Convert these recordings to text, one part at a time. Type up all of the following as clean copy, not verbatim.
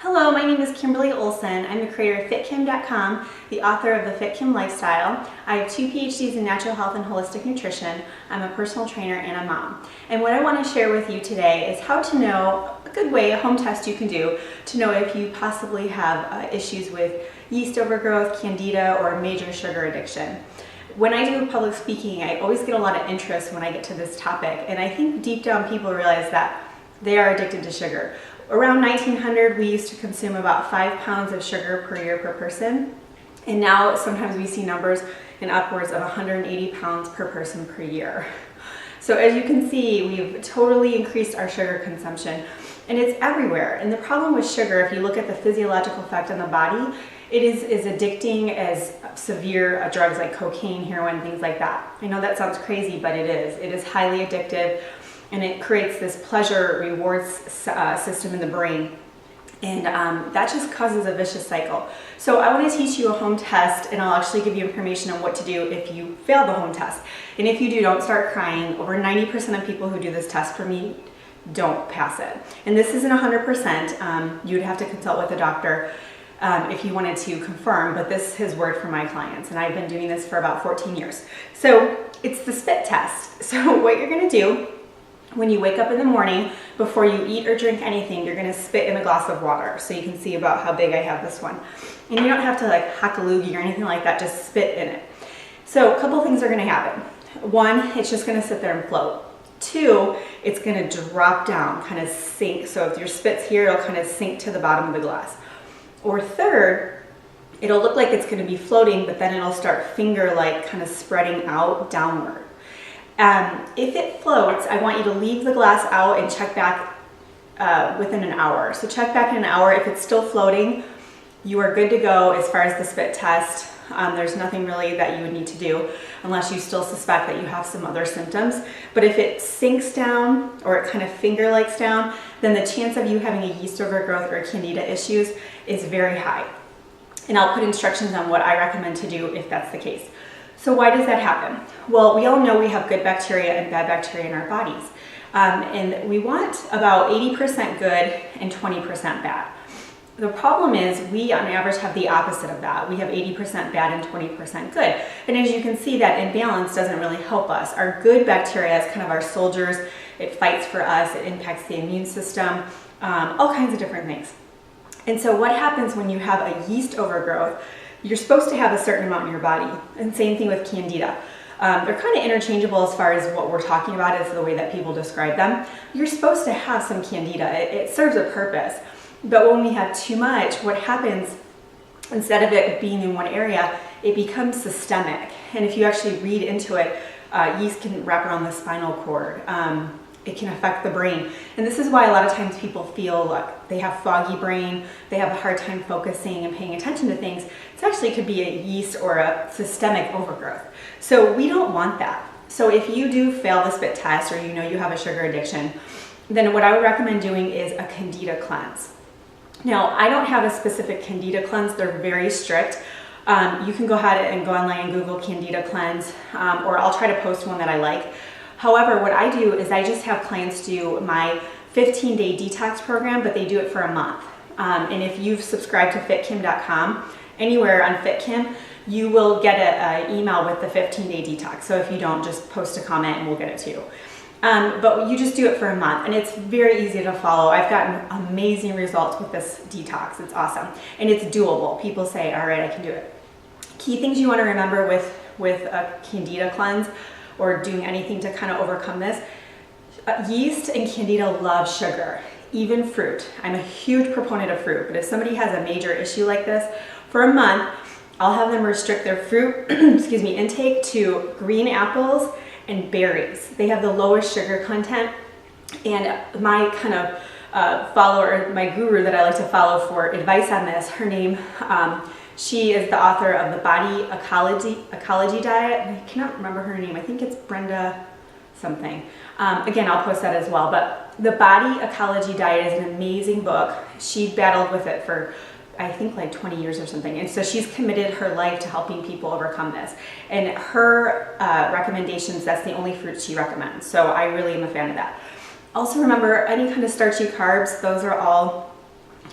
Hello, my name is Kimberly Olson. I'm the creator of FitKim.com, the author of the FitKim lifestyle. I have 2 PhDs in natural health and holistic nutrition. I'm a personal trainer and a mom. And what I want to share with you today is how to know a good way, a home test you can do to know if you possibly have issues with yeast overgrowth, candida, or major sugar addiction. When I do public speaking, I always get a lot of interest when I get to this topic, and I think deep down people realize that they are addicted to sugar. Around 1900, we used to consume about 5 pounds of sugar per year per person, and now sometimes we see numbers in upwards of 180 pounds per person per year. So as you can see, we've totally increased our sugar consumption, and it's everywhere. And the problem with sugar, if you look at the physiological effect on the body, it is as addicting as severe drugs like cocaine, heroin, things like that. I know that sounds crazy, but it is. It is highly addictive, and it creates this pleasure rewards system in the brain. And that just causes a vicious cycle. So I want to teach you a home test, and I'll actually give you information on what to do if you fail the home test. And if you do, don't start crying. Over 90% of people who do this test for me don't pass it. And this isn't 100%. You'd have to consult with a doctor if you wanted to confirm, but this has worked for my clients, and I've been doing this for about 14 years. So it's the spit test. So what you're going to do when you wake up in the morning, before you eat or drink anything, you're going to spit in a glass of water. So you can see about how big I have this one. And you don't have to like hack a loogie or anything like that, just spit in it. So a couple things are going to happen. 1, it's just going to sit there and float. 2, it's going to drop down, kind of sink. So if your spit's here, it'll kind of sink to the bottom of the glass. Or 3rd, it'll look like it's going to be floating, but then it'll start finger-like kind of spreading out downward. If it floats, I want you to leave the glass out and check back within an hour. So check back in an hour. If it's still floating, you are good to go as far as the spit test. There's nothing really that you would need to do unless you still suspect that you have some other symptoms. But if it sinks down or it kind of finger-likes down, then the chance of you having a yeast overgrowth or candida issues is very high. And I'll put instructions on what I recommend to do if that's the case. So why does that happen? Well, we all know we have good bacteria and bad bacteria in our bodies. And we want about 80% good and 20% bad. The problem is we on average have the opposite of that. We have 80% bad and 20% good. And as you can see, that imbalance doesn't really help us. Our good bacteria is kind of our soldiers. It fights for us. It impacts the immune system, all kinds of different things. And so what happens when you have a yeast overgrowth? You're supposed to have a certain amount in your body, and same thing with candida. They're kind of interchangeable as far as what we're talking about is the way that people describe them. You're supposed to have some candida. It serves a purpose. But when we have too much, what happens, instead of it being in one area, it becomes systemic. And if you actually read into it, yeast can wrap around the spinal cord. It can affect the brain. And this is why a lot of times people feel like they have foggy brain, they have a hard time focusing and paying attention to things. It actually could be a yeast or a systemic overgrowth. So we don't want that. So if you do fail the spit test or you know you have a sugar addiction, then what I would recommend doing is a Candida Cleanse. Now, I don't have a specific Candida Cleanse. They're very strict. You can go ahead and go online and Google Candida Cleanse, or I'll try to post one that I like. However, what I do is I just have clients do my 15-day detox program, but they do it for a month. And if you've subscribed to FitKim.com, anywhere on FitKim, you will get an email with the 15-day detox. So if you don't, just post a comment and we'll get it to you. But you just do it for a month, and it's very easy to follow. I've gotten amazing results with this detox. It's awesome. And it's doable. People say, all right, I can do it. Key things you want to remember with a Candida Cleanse or doing anything to kind of overcome this. Yeast and candida love sugar, even fruit. I'm a huge proponent of fruit, but if somebody has a major issue like this, for a month, I'll have them restrict their fruit intake to green apples and berries. They have the lowest sugar content, and my kind of follower, my guru that I like to follow for advice on this, her name, she is the author of the Body Ecology Diet. I cannot remember her name. I think it's Brenda something. Again, I'll post that as well. But the Body Ecology Diet is an amazing book. She battled with it for, I think, like 20 years or something. And so she's committed her life to helping people overcome this. And her recommendations, that's the only fruit she recommends. So I really am a fan of that. Also remember, any kind of starchy carbs, those are all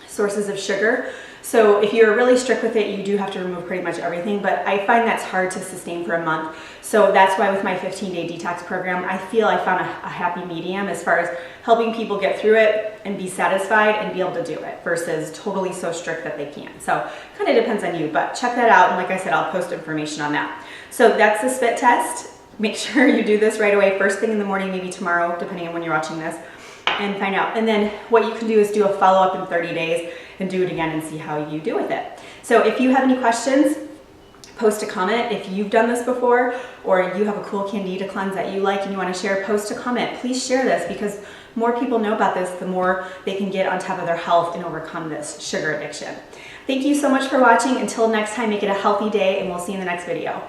sources of sugar. So if you're really strict with it, you do have to remove pretty much everything, but I find that's hard to sustain for a month. So that's why with my 15-day detox program, I feel I found a happy medium as far as helping people get through it and be satisfied and be able to do it versus totally so strict that they can't. So kind of depends on you, but check that out. And like I said, I'll post information on that. So that's the spit test. Make sure you do this right away, first thing in the morning, maybe tomorrow, depending on when you're watching this, and find out. And then what you can do is do a follow-up in 30 days and do it again and see how you do with it. So if you have any questions, post a comment. If you've done this before or you have a cool Candida Cleanse that you like and you want to share, post a comment. Please share this because more people know about this, the more they can get on top of their health and overcome this sugar addiction. Thank you so much for watching. Until next time, make it a healthy day and we'll see you in the next video.